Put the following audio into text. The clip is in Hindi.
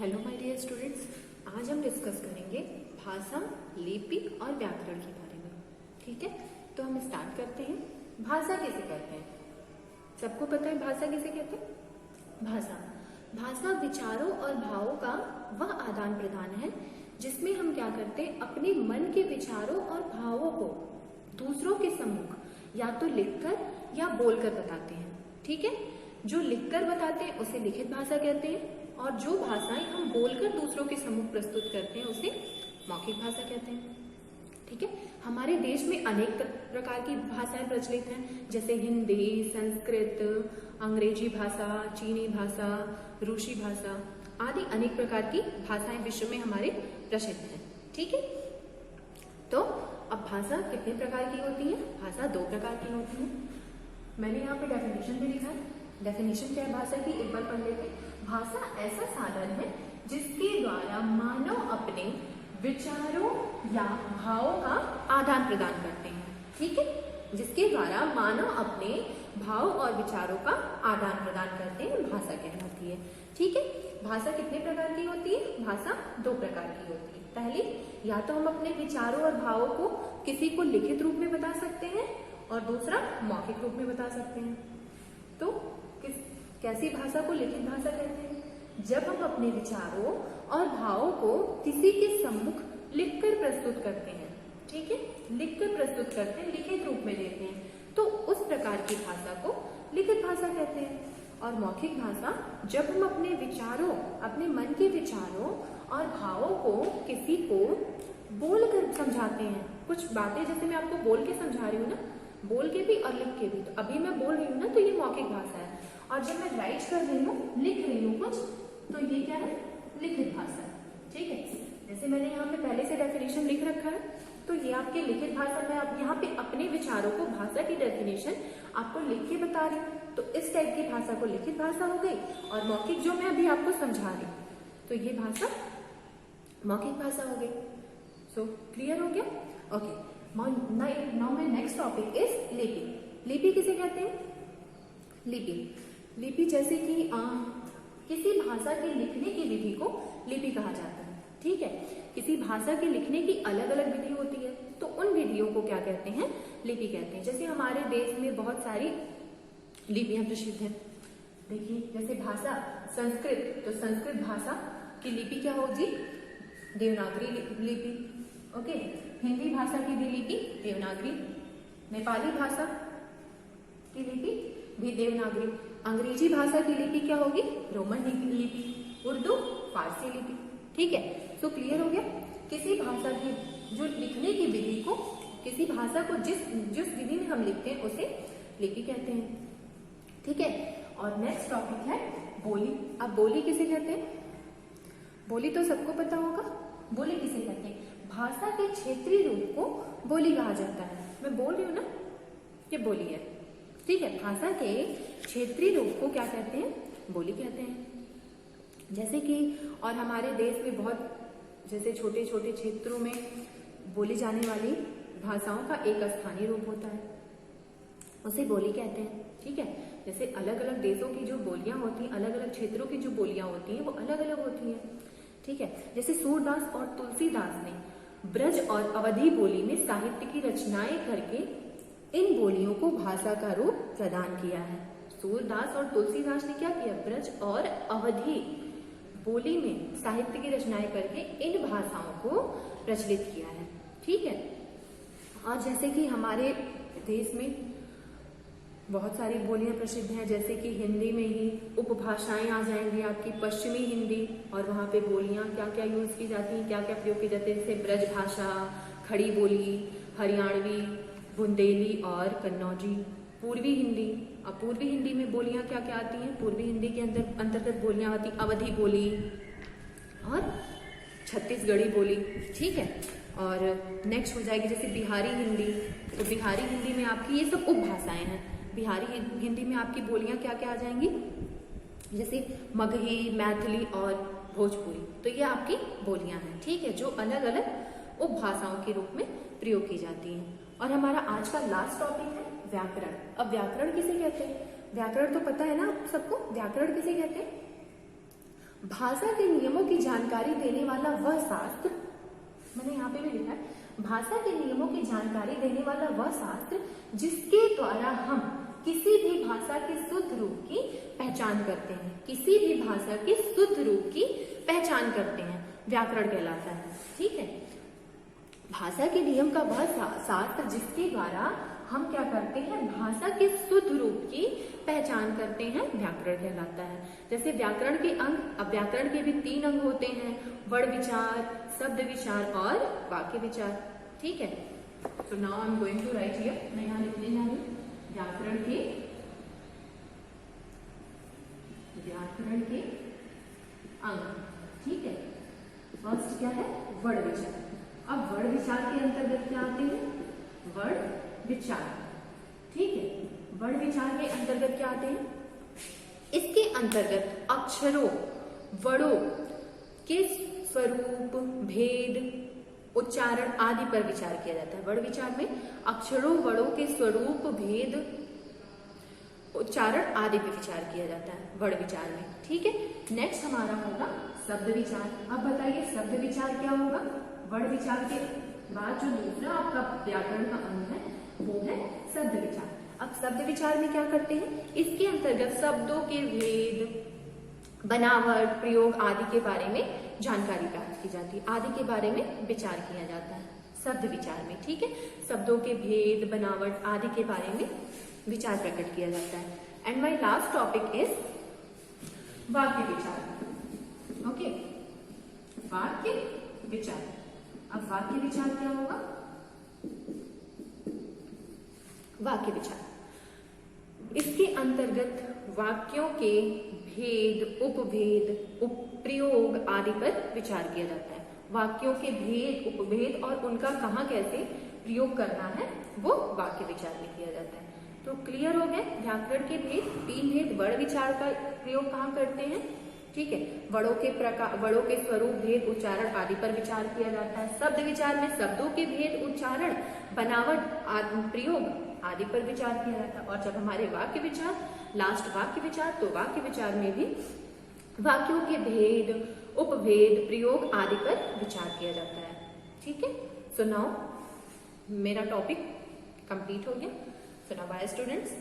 हेलो माय डियर स्टूडेंट्स, आज हम डिस्कस करेंगे भाषा, लिपि और व्याकरण के बारे में। ठीक है, तो हम स्टार्ट करते हैं। भाषा किसे कहते हैं? सबको पता है भाषा किसे कहते हैं? भाषा विचारों और भावों का वह आदान प्रदान है जिसमें हम क्या करते हैं, अपने मन के विचारों और भावों को दूसरों के सम्मुख या तो लिखकर या बोलकर बताते हैं। ठीक है, जो लिखकर बताते हैं उसे लिखित भाषा कहते हैं और जो भाषाएं हम बोलकर दूसरों के सम्मुख प्रस्तुत करते हैं उसे मौखिक भाषा कहते हैं। ठीक है, हमारे देश में अनेक प्रकार की भाषाएं प्रचलित हैं, जैसे हिंदी, संस्कृत, अंग्रेजी भाषा, चीनी भाषा, रूसी भाषा आदि अनेक प्रकार की भाषाएं विश्व में हमारे प्रसिद्ध हैं। ठीक है, तो अब भाषा कितने प्रकार की होती है? भाषा दो प्रकार की होती है। मैंने यहाँ पे डेफिनेशन भी लिखा है। डेफिनेशन क्या है भाषा की, एक बार पढ़ लेते हैं। भाषा ऐसा साधन है जिसके द्वारा मानव अपने विचारों या भावों का आदान प्रदान करते हैं। ठीक है, जिसके द्वारा मानव अपने भाव और विचारों का आदान प्रदान करते हैं, भाषा कहलाती है। ठीक है, भाषा कितने प्रकार की होती है? भाषा दो प्रकार की होती है। पहली, या तो हम अपने विचारों और भावों को किसी को लिखित रूप में बता सकते हैं और दूसरा मौखिक रूप में बता सकते हैं। तो कैसी भाषा को लिखित भाषा कहते हैं? जब हम अपने विचारों और भावों को किसी के सम्मुख लिखकर प्रस्तुत करते हैं। ठीक है, लिखकर प्रस्तुत करते हैं, लिखित रूप में देते हैं, तो उस प्रकार की भाषा को लिखित भाषा कहते हैं। और मौखिक भाषा, जब हम अपने विचारों, अपने मन के विचारों और भावों को किसी को बोलकर समझाते हैं। कुछ बातें जैसे मैं आपको बोल के समझा रही हूँ ना, बोल के भी और लिख के भी, तो अभी मैं बोल रही हूँ ना, तो ये मौखिक भाषा है। और जब मैं राइट कर रही हूँ, लिख रही हूँ कुछ, तो ये क्या है? लिखित भाषा। ठीक है, जैसे मैंने यहाँ पे पहले से डेफिनेशन लिख रखा है, तो ये आपके लिखित भाषा में आप यहाँ पे अपने विचारों को, भाषा की डेफिनेशन आपको लिख के बता रही हूँ, तो इस टाइप की भाषा को लिखित भाषा हो गई। और मौखिक जो मैं अभी आपको समझा रही हूँ, तो ये भाषा मौखिक भाषा हो गई। सो क्लियर हो गया? Okay, now my next topic is लिपि। लिपि किसे कहते हैं? लिपि जैसे कि किसी भाषा के लिखने की विधि को लिपि कहा जाता है। ठीक है, किसी भाषा के लिखने की अलग अलग विधि होती है, तो उन विधियों को क्या कहते हैं? लिपि कहते हैं। जैसे हमारे देश में बहुत सारी लिपियां प्रसिद्ध हैं। देखिए, जैसे भाषा संस्कृत, तो संस्कृत भाषा की लिपि क्या होगी? देवनागरी लिपि। ओके, हिंदी भाषा की भी लिपि देवनागरी, नेपाली भाषा की लिपि भी देवनागरी, अंग्रेजी भाषा की लिपि क्या होगी? रोमन लिपि, उर्दू फारसी लिपि। ठीक है, तो क्लियर हो गया? किसी भाषा की जो लिखने की विधि को, किसी भाषा को जिस विधि में हम लिखते हैं उसे लिपि कहते हैं। ठीक है, और नेक्स्ट टॉपिक है बोली। अब बोली किसे कहते हैं? बोली तो सबको पता होगा। बोली किसे कहते हैं? भाषा के क्षेत्रीय रूप को बोली कहा जाता है। मैं बोल रही हूँ ना, ये बोली है। ठीक है, भाषा के क्षेत्रीय रूप को क्या कहते हैं? बोली कहते हैं। जैसे कि और हमारे देश में बहुत, जैसे छोटे छोटे क्षेत्रों में बोली जाने वाली भाषाओं का एक स्थानीय रूप होता है, उसे बोली कहते हैं। ठीक है, जैसे अलग अलग देशों की जो बोलियां होती हैं, अलग अलग क्षेत्रों की जो बोलियां होती हैं, वो अलग अलग होती हैं। ठीक है, जैसे सूरदास और तुलसीदास ने ब्रज और अवधी बोली में साहित्य की रचनाएं करके इन बोलियों को भाषा का रूप प्रदान किया है। सूरदास और तुलसीदास ने क्या किया? ब्रज और अवधी बोली में साहित्य की रचनाएं करके इन भाषाओं को प्रचलित किया है। ठीक है, और जैसे कि हमारे देश में बहुत सारी बोलियां प्रसिद्ध हैं, जैसे कि हिंदी में ही उपभाषाएं आ जाएंगी आपकी, पश्चिमी हिंदी, और वहाँ पे बोलियां क्या क्या यूज की जाती हैं, क्या क्या प्रयोग की जाती है, जैसे ब्रज भाषा, खड़ी बोली, हरियाणवी, बुंदेली और कन्नौजी। पूर्वी हिंदी, अब पूर्वी हिंदी में बोलियां क्या क्या आती हैं? पूर्वी हिंदी के अंतर्गत बोलियां आती अवधी बोली और छत्तीसगढ़ी बोली। ठीक है, और नेक्स्ट हो जाएगी जैसे बिहारी हिंदी, तो बिहारी हिंदी में आपकी ये सब उपभाषाएं हैं। बिहारी हिंदी में आपकी बोलियां क्या क्या आ जाएंगी? जैसे मगही, मैथिली और भोजपुरी, तो ये आपकी बोलियां हैं। ठीक है, जो अलग अलग उपभाषाओं के रूप में प्रयोग की जाती हैं। और हमारा आज का लास्ट टॉपिक है व्याकरण। अब व्याकरण किसे कहते हैं? व्याकरण तो पता है ना आप सबको, व्याकरण किसे कहते हैं? भाषा के नियमों की जानकारी देने वाला वह शास्त्र, मैंने यहाँ पे भी लिखा है, भाषा के नियमों की जानकारी देने वाला वह शास्त्र जिसके द्वारा हम किसी भी भाषा के शुद्ध रूप की पहचान करते हैं, किसी भी भाषा के शुद्ध रूप की पहचान करते हैं, व्याकरण कहलाता है। ठीक है, भाषा के नियम का वह शास्त्र जिसके द्वारा हम क्या करते हैं, भाषा के शुद्ध रूप की पहचान करते हैं, व्याकरण कहलाता है। जैसे व्याकरण के अंग, अब व्याकरण के भी 3 अंग होते हैं, वर्ण विचार, शब्द विचार और वाक्य विचार। ठीक है, तो now I am going to write here, मैं यहाँ लिखने जा रही हूँ व्याकरण के अंग। ठीक है, फर्स्ट क्या है, वर्ण विचार। अब वर्ण विचार के अंतर्गत क्या आते हैं, वर्ण विचार। ठीक है, वर्ण विचार के अंतर्गत क्या आते हैं, इसके अंतर्गत अक्षरों, वर्णों के स्वरूप, भेद, उच्चारण आदि पर विचार किया जाता है। वर्ण विचार में अक्षरों, वर्णों के स्वरूप, भेद, उच्चारण आदि पर विचार किया जाता है वर्ण विचार में। ठीक है, नेक्स्ट हमारा होगा शब्द विचार। अब बताइए शब्द विचार क्या होगा। वर्ण विचार के बाद जो दूसरा आपका व्याकरण का अंग है वो है शब्द विचार। अब शब्द विचार में क्या करते हैं, इसके अंतर्गत शब्दों के भेद, बनावट, प्रयोग आदि के बारे में जानकारी प्राप्त की जाती है, आदि के बारे में विचार किया जाता है शब्द विचार में। ठीक है, शब्दों के भेद, बनावट आदि के बारे में विचार प्रकट किया जाता है। And my last topic is वाक्य विचार। ओके, वाक्य विचार। अब वाक्य विचार क्या होगा, वाक्य विचार इसके अंतर्गत वाक्यों के भेद, उपभेद, प्रयोग आदि पर विचार किया जाता है। वाक्यों के भेद, उपभेद और उनका कहाँ कैसे प्रयोग करना है वो वाक्य विचार में किया जाता है। तो क्लियर हो गए व्याकरण के भेद, 3 भेद। वर्ण विचार का प्रयोग कहाँ करते हैं, ठीक है, वर्णों के प्रकार, वर्णों के स्वरूप, भेद, उच्चारण आदि पर विचार किया जाता है। शब्द विचार में शब्दों के भेद, उच्चारण, बनावट, प्रयोग आदि पर विचार किया जाता है। और जब हमारे वाक्य विचार, लास्ट वाक्य विचार, तो वाक्य विचार में भी वाक्यों के भेद, उपभेद, प्रयोग आदि पर विचार किया जाता है। ठीक है, सो नाउ मेरा टॉपिक कंप्लीट हो गया। So now bye students.